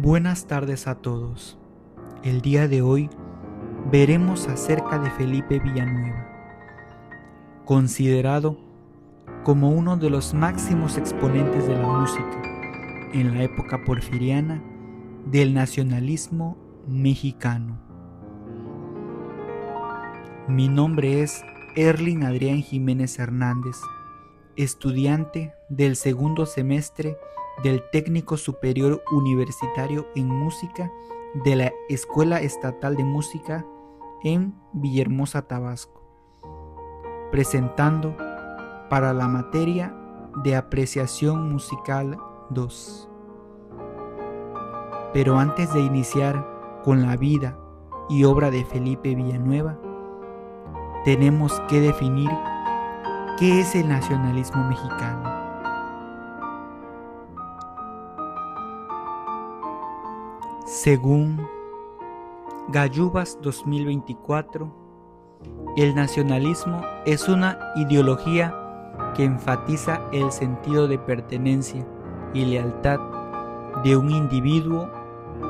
Buenas tardes a todos. El día de hoy veremos acerca de Felipe Villanueva, considerado como uno de los máximos exponentes de la música en la época porfiriana del nacionalismo mexicano. Mi nombre es Erling Adrián Jiménez Hernández, estudiante del segundo semestre del Técnico Superior Universitario en Música de la Escuela Estatal de Música en Villahermosa, Tabasco, presentando para la materia de Apreciación Musical 2. Pero antes de iniciar con la vida y obra de Felipe Villanueva, tenemos que definir qué es el nacionalismo mexicano. Según Gayubas 2024, el nacionalismo es una ideología que enfatiza el sentido de pertenencia y lealtad de un individuo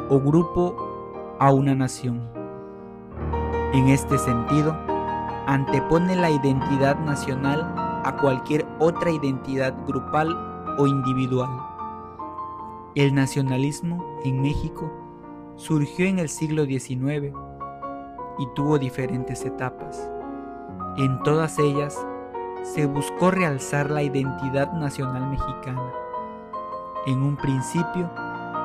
o grupo a una nación. En este sentido, antepone la identidad nacional a cualquier otra identidad grupal o individual. El nacionalismo en México surgió en el siglo XIX y tuvo diferentes etapas. En todas ellas se buscó realzar la identidad nacional mexicana. En un principio,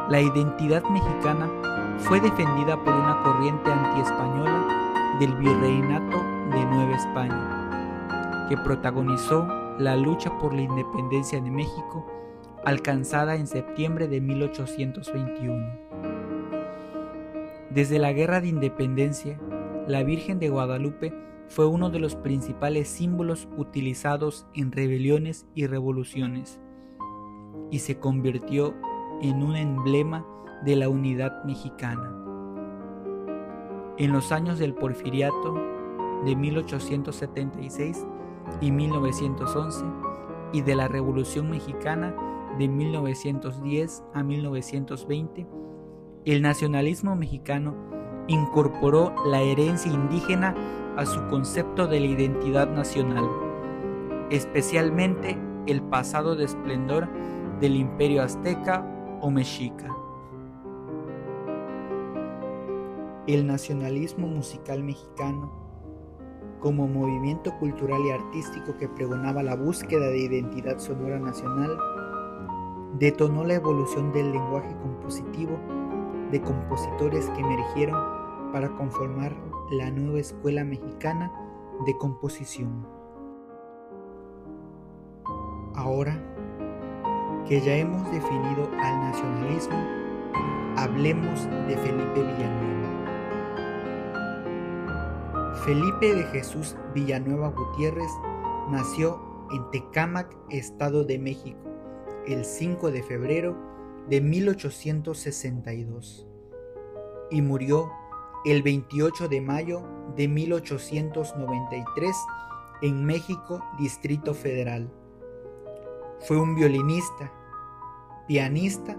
la identidad mexicana fue defendida por una corriente antiespañola del Virreinato de Nueva España, que protagonizó la lucha por la independencia de México, alcanzada en septiembre de 1821. Desde la Guerra de Independencia, la Virgen de Guadalupe fue uno de los principales símbolos utilizados en rebeliones y revoluciones, y se convirtió en un emblema de la unidad mexicana. En los años del Porfiriato de 1876 y 1911 y de la Revolución Mexicana de 1910 a 1920, el nacionalismo mexicano incorporó la herencia indígena a su concepto de la identidad nacional, especialmente el pasado de esplendor del imperio azteca o mexica. El nacionalismo musical mexicano, como movimiento cultural y artístico que pregonaba la búsqueda de identidad sonora nacional, detonó la evolución del lenguaje compositivo de compositores que emergieron para conformar la nueva escuela mexicana de composición. Ahora que ya hemos definido al nacionalismo, hablemos de Felipe Villanueva. Felipe de Jesús Villanueva Gutiérrez nació en Tecámac, Estado de México, el 5 de febrero de 1862 y murió el 28 de mayo de 1893 en México, Distrito Federal. Fue un violinista, pianista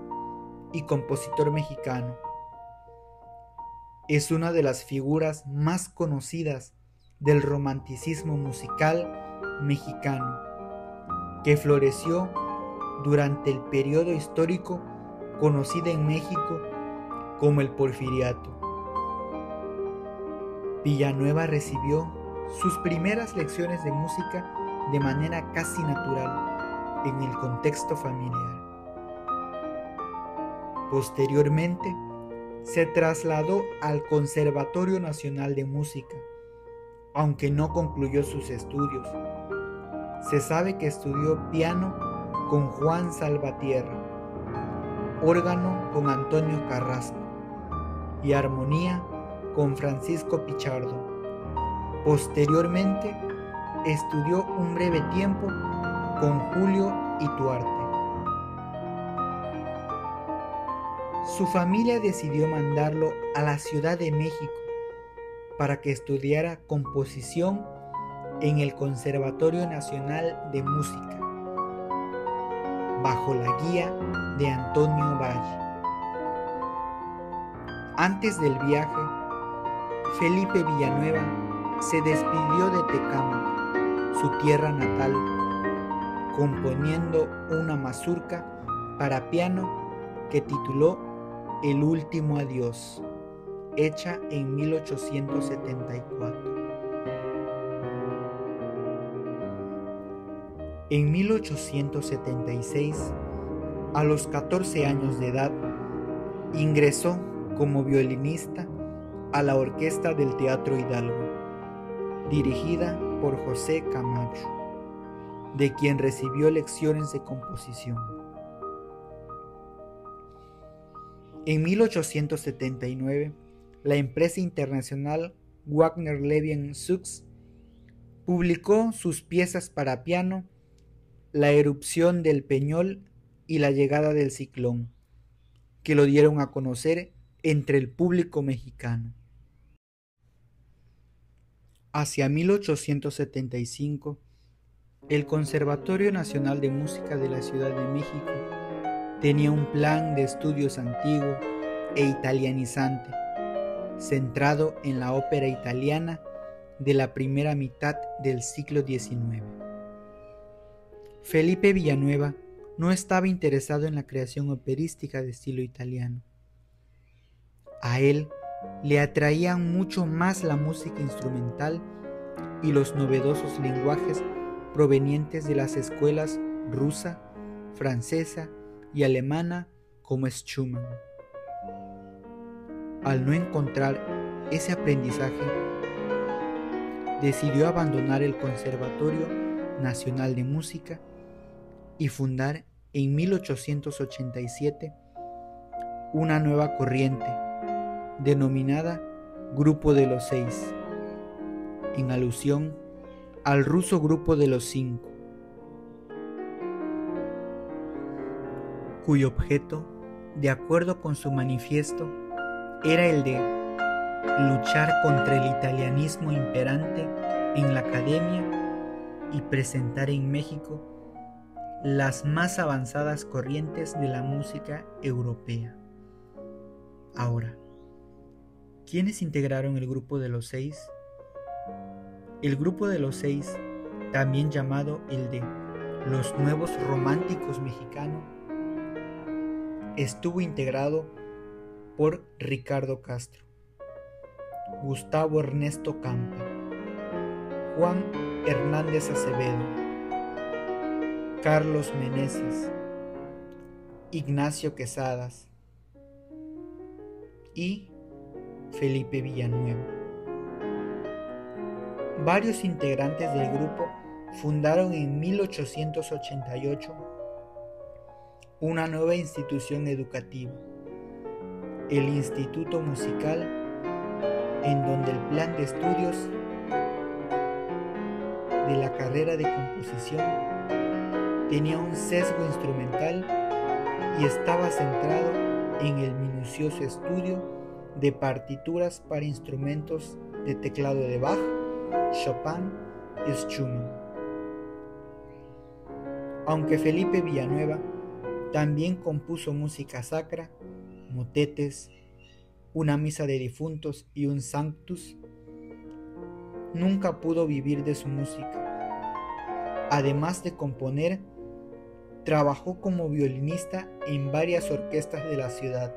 y compositor mexicano. Es una de las figuras más conocidas del romanticismo musical mexicano, que floreció durante el periodo histórico conocido en México como el Porfiriato. Villanueva recibió sus primeras lecciones de música de manera casi natural en el contexto familiar. Posteriormente, se trasladó al Conservatorio Nacional de Música, aunque no concluyó sus estudios. Se sabe que estudió piano con Juan Salvatierra, órgano con Antonio Carrasco y armonía con Francisco Pichardo. Posteriormente, estudió un breve tiempo con Julio Ituarte. Su familia decidió mandarlo a la Ciudad de México para que estudiara composición en el Conservatorio Nacional de Música, bajo la guía de Antonio Valle. Antes del viaje, Felipe Villanueva se despidió de Tecámac, su tierra natal, componiendo una mazurca para piano que tituló El último adiós, hecha en 1874. En 1876, a los 14 años de edad, ingresó como violinista a la orquesta del Teatro Hidalgo, dirigida por José Camacho, de quien recibió lecciones de composición. En 1879, la empresa internacional Wagner Levy & Sux publicó sus piezas para piano La erupción del Peñol y La llegada del ciclón, que lo dieron a conocer entre el público mexicano. Hacia 1875, el Conservatorio Nacional de Música de la Ciudad de México tenía un plan de estudios antiguo e italianizante, centrado en la ópera italiana de la primera mitad del siglo XIX. Felipe Villanueva no estaba interesado en la creación operística de estilo italiano. A él le atraían mucho más la música instrumental y los novedosos lenguajes provenientes de las escuelas rusa, francesa y alemana como Schumann. Al no encontrar ese aprendizaje, decidió abandonar el Conservatorio Nacional de Música y fundar en 1887 una nueva corriente denominada Grupo de los Seis, en alusión al ruso Grupo de los Cinco, cuyo objeto, de acuerdo con su manifiesto, era el de luchar contra el italianismo imperante en la academia y presentar en México las más avanzadas corrientes de la música europea. Ahora, ¿quiénes integraron el Grupo de los Seis? El Grupo de los Seis, también llamado el de los Nuevos Románticos Mexicanos, estuvo integrado por Ricardo Castro, Gustavo Ernesto Campa, Juan Hernández Acevedo, Carlos Meneses, Ignacio Quesadas y Felipe Villanueva. Varios integrantes del grupo fundaron en 1888 una nueva institución educativa, el Instituto Musical, en donde el plan de estudios de la carrera de composición tenía un sesgo instrumental y estaba centrado en el minucioso estudio de partituras para instrumentos de teclado de Bach, Chopin y Schumann. Aunque Felipe Villanueva también compuso música sacra, motetes, una misa de difuntos y un sanctus, nunca pudo vivir de su música. Además de componer, trabajó como violinista en varias orquestas de la ciudad,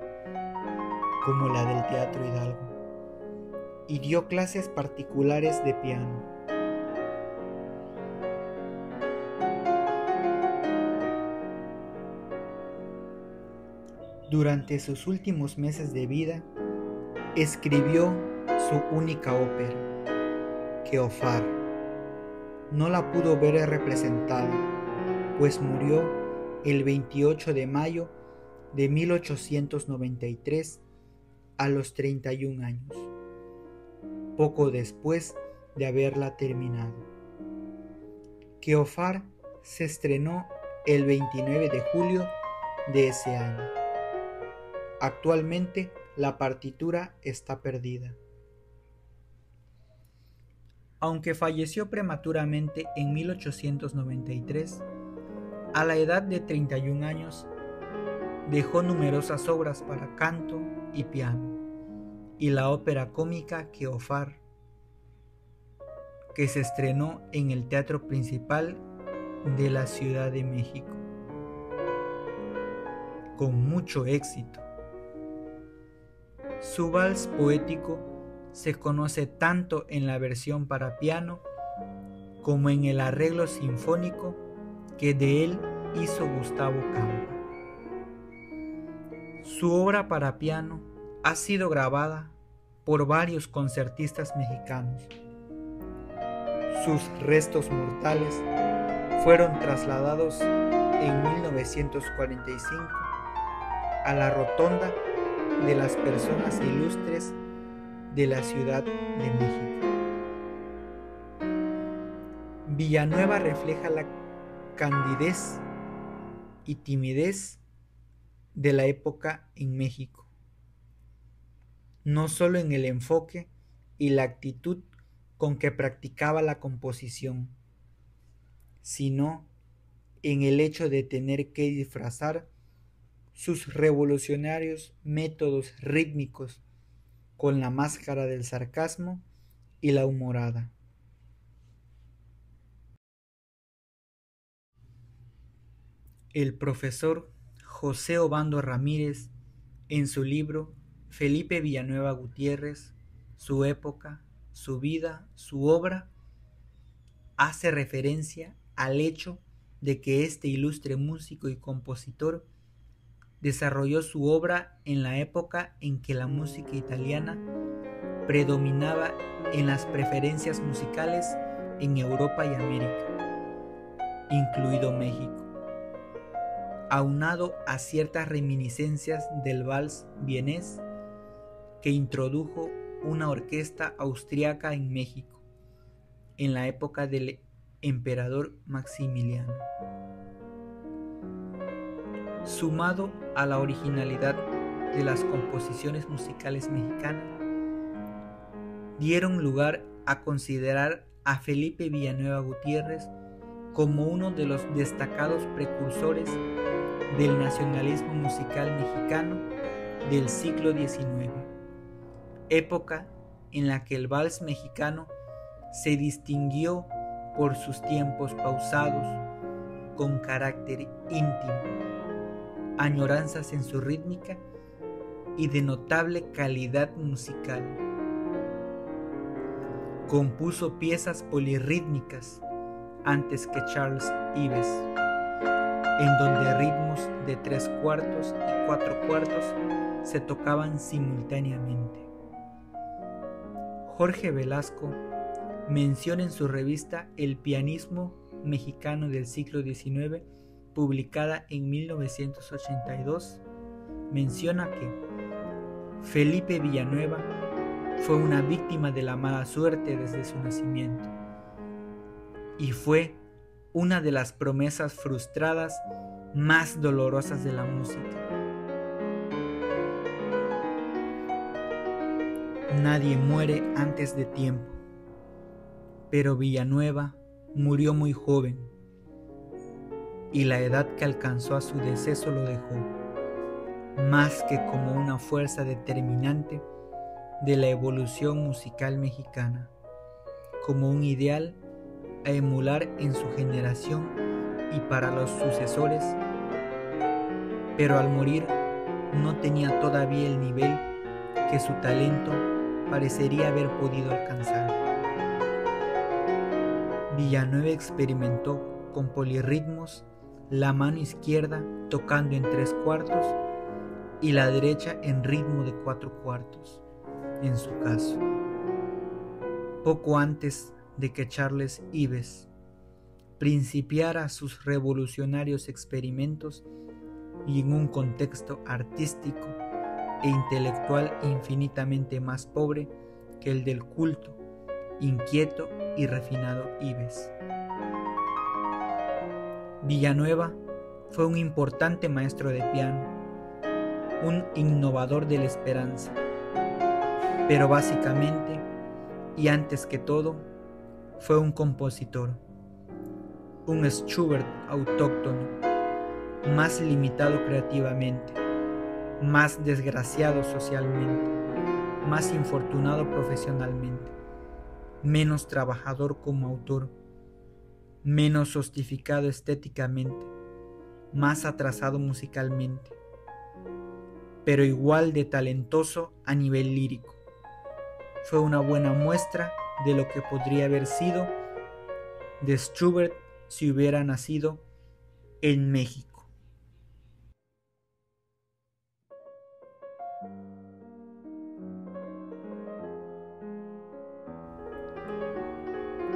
como la del Teatro Hidalgo, y dio clases particulares de piano. Durante sus últimos meses de vida, escribió su única ópera, Queofar. No la pudo ver representada, pues murió el 28 de mayo de 1893 a los 31 años, poco después de haberla terminado. Queofar se estrenó el 29 de julio de ese año. Actualmente la partitura está perdida. Aunque falleció prematuramente en 1893, a la edad de 31 años, dejó numerosas obras para canto y piano, y la ópera cómica Queofar, que se estrenó en el Teatro Principal de la Ciudad de México, con mucho éxito. Su vals poético se conoce tanto en la versión para piano como en el arreglo sinfónico que de él hizo Gustavo Campa. Su obra para piano ha sido grabada por varios concertistas mexicanos. Sus restos mortales fueron trasladados en 1945 a la Rotonda de las Personas Ilustres de la Ciudad de México. Villanueva refleja la candidez y timidez de la época en México, no solo en el enfoque y la actitud con que practicaba la composición, sino en el hecho de tener que disfrazar sus revolucionarios métodos rítmicos con la máscara del sarcasmo y la humorada. El profesor José Obando Ramírez, en su libro Felipe Villanueva Gutiérrez, su época, su vida, su obra, hace referencia al hecho de que este ilustre músico y compositor desarrolló su obra en la época en que la música italiana predominaba en las preferencias musicales en Europa y América, incluido México, aunado a ciertas reminiscencias del vals vienés que introdujo una orquesta austriaca en México en la época del emperador Maximiliano. Sumado a la originalidad de las composiciones musicales mexicanas, dieron lugar a considerar a Felipe Villanueva Gutiérrez como uno de los destacados precursores del nacionalismo musical mexicano del siglo XIX, época en la que el vals mexicano se distinguió por sus tiempos pausados, con carácter íntimo, añoranzas en su rítmica y de notable calidad musical. Compuso piezas polirrítmicas antes que Charles Ives, en donde ritmos de 3/4 y 4/4 se tocaban simultáneamente. Jorge Velasco menciona en su revista El pianismo mexicano del siglo XIX, publicada en 1982, menciona que Felipe Villanueva fue una víctima de la mala suerte desde su nacimiento y fue una de las promesas frustradas más dolorosas de la música. Nadie muere antes de tiempo, pero Villanueva murió muy joven y la edad que alcanzó a su deceso lo dejó, más que como una fuerza determinante de la evolución musical mexicana, como un ideal a emular en su generación y para los sucesores, pero al morir no tenía todavía el nivel que su talento parecería haber podido alcanzar. Villanueva experimentó con polirritmos, la mano izquierda tocando en 3/4 y la derecha en ritmo de 4/4, en su caso. Poco antes de que Charles Ives principiara sus revolucionarios experimentos y en un contexto artístico e intelectual infinitamente más pobre que el del culto, inquieto y refinado Ives. Villanueva fue un importante maestro de piano, un innovador de la esperanza, pero básicamente y antes que todo fue un compositor, un Schubert autóctono, más limitado creativamente, más desgraciado socialmente, más infortunado profesionalmente, menos trabajador como autor, menos sostificado estéticamente, más atrasado musicalmente, pero igual de talentoso a nivel lírico. Fue una buena muestra de lo que podría haber sido de Schubert si hubiera nacido en México.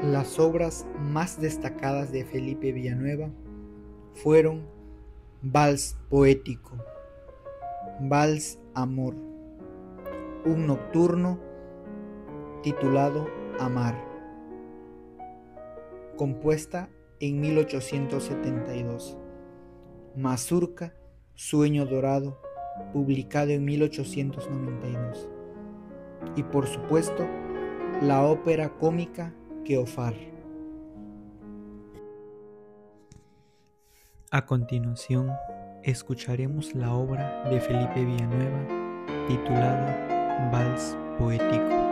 Las obras más destacadas de Felipe Villanueva fueron Vals Poético, Vals Amor, un nocturno titulado Amar, compuesta en 1872, Mazurca, Sueño Dorado, publicado en 1892, y por supuesto la ópera cómica Queofar. A continuación, escucharemos la obra de Felipe Villanueva titulada Vals Poético.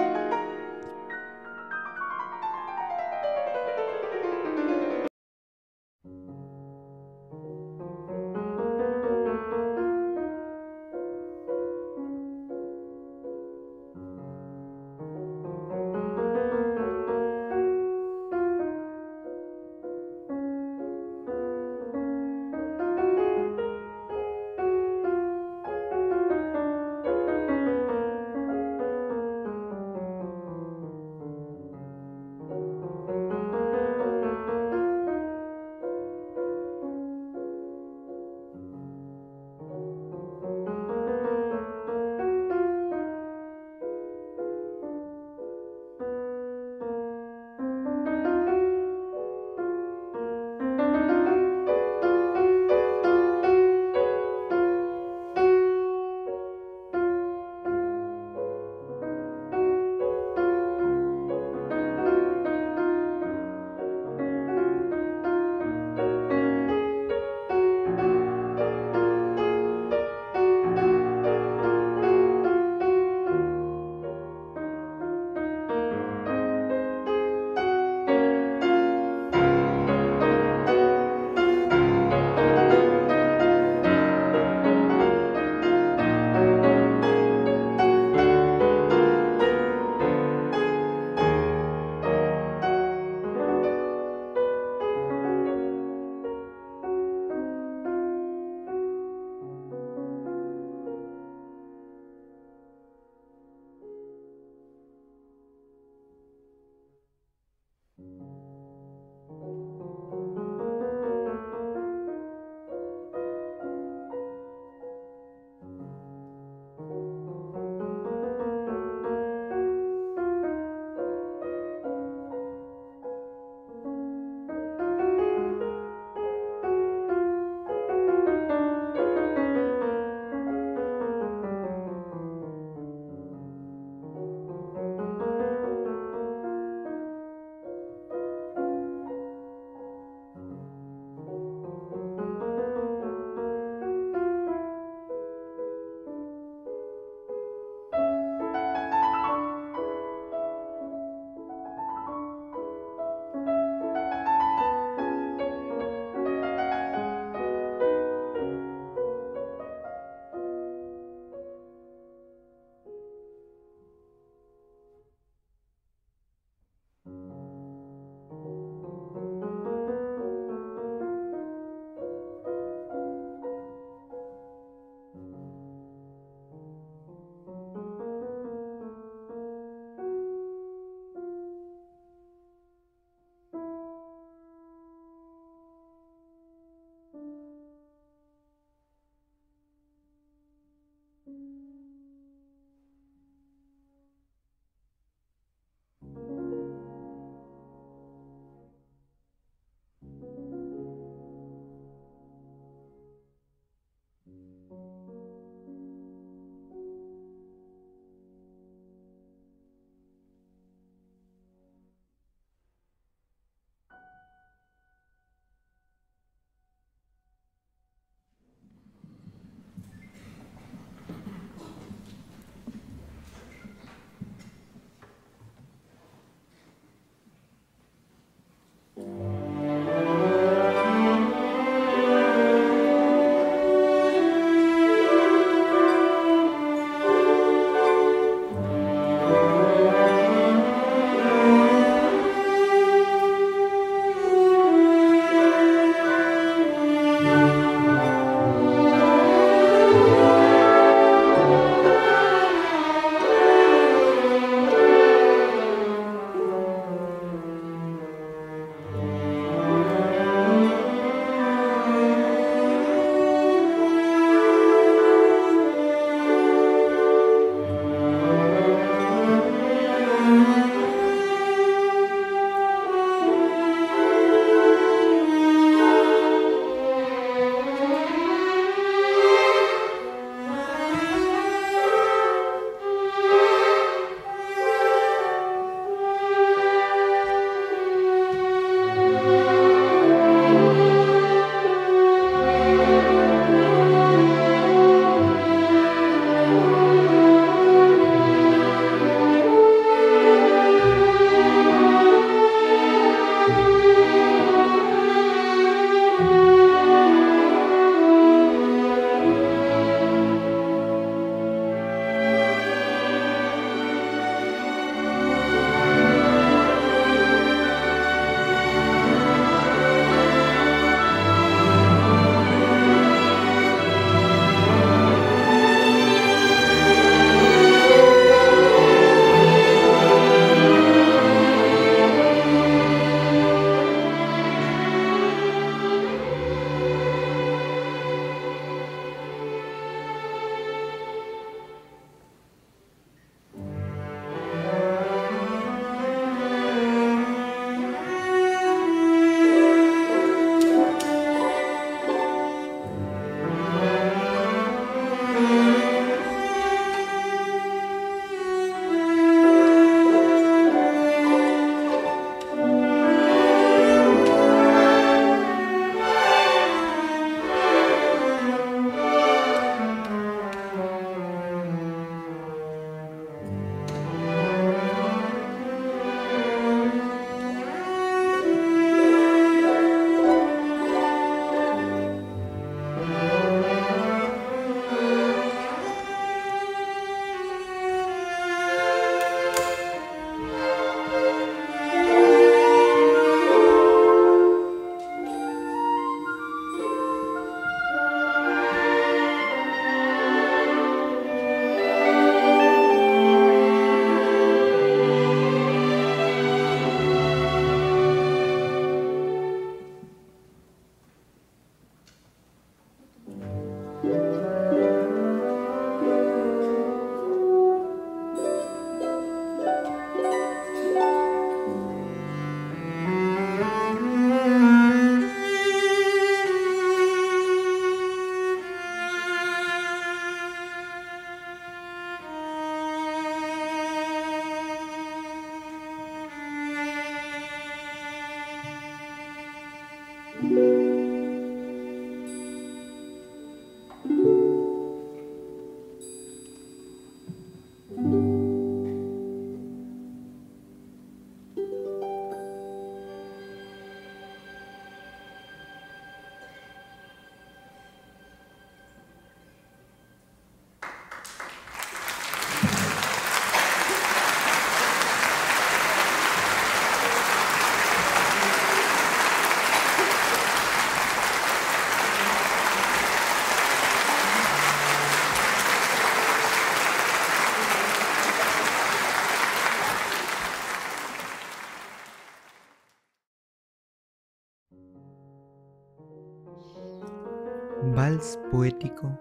Vals poético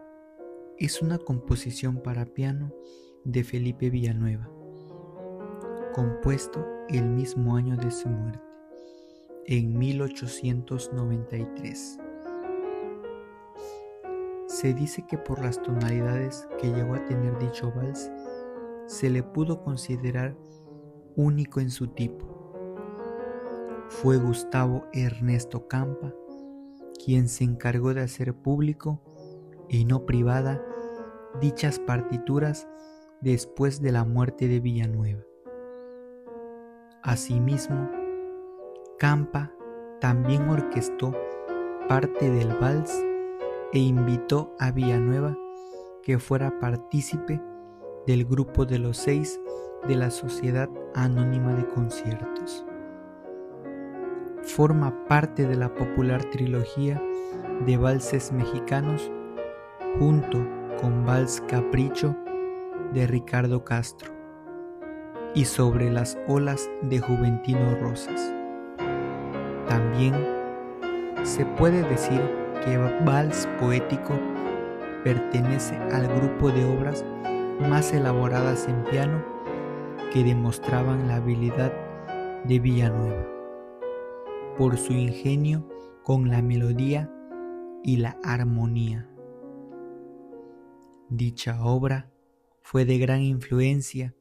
es una composición para piano de Felipe Villanueva, compuesto el mismo año de su muerte, en 1893. Se dice que por las tonalidades que llegó a tener dicho vals, se le pudo considerar único en su tipo. Fue Gustavo Ernesto Campa quien se encargó de hacer público y no privada dichas partituras después de la muerte de Villanueva. Asimismo, Campa también orquestó parte del vals e invitó a Villanueva que fuera partícipe del grupo de los 6 de la Sociedad Anónima de Conciertos. Forma parte de la popular trilogía de valses mexicanos junto con Vals Capricho de Ricardo Castro y Sobre las olas de Juventino Rosas. También se puede decir que Vals poético pertenece al grupo de obras más elaboradas en piano que demostraban la habilidad de Villanueva por su ingenio con la melodía y la armonía. Dicha obra fue de gran influencia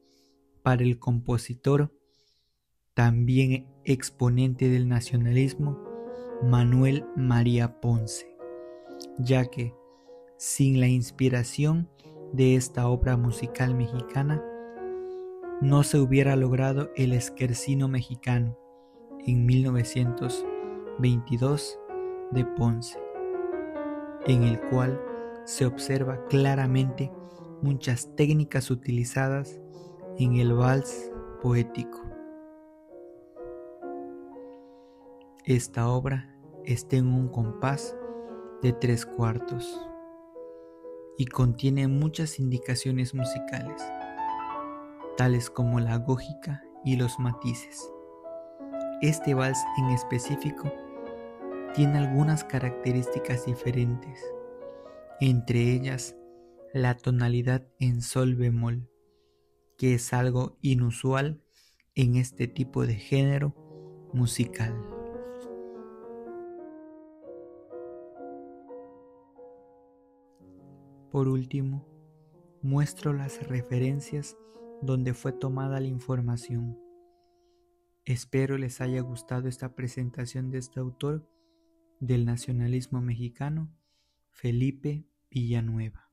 para el compositor, también exponente del nacionalismo, Manuel María Ponce, ya que sin la inspiración de esta obra musical mexicana, no se hubiera logrado el Esquercino mexicano en 1922 de Ponce, en el cual se observa claramente muchas técnicas utilizadas en el vals poético. Esta obra está en un compás de 3/4 y contiene muchas indicaciones musicales, tales como la gógica y los matices. Este vals en específico tiene algunas características diferentes, entre ellas la tonalidad en sol bemol, que es algo inusual en este tipo de género musical. Por último, muestro las referencias donde fue tomada la información. Espero les haya gustado esta presentación de este autor del nacionalismo mexicano, Felipe Villanueva.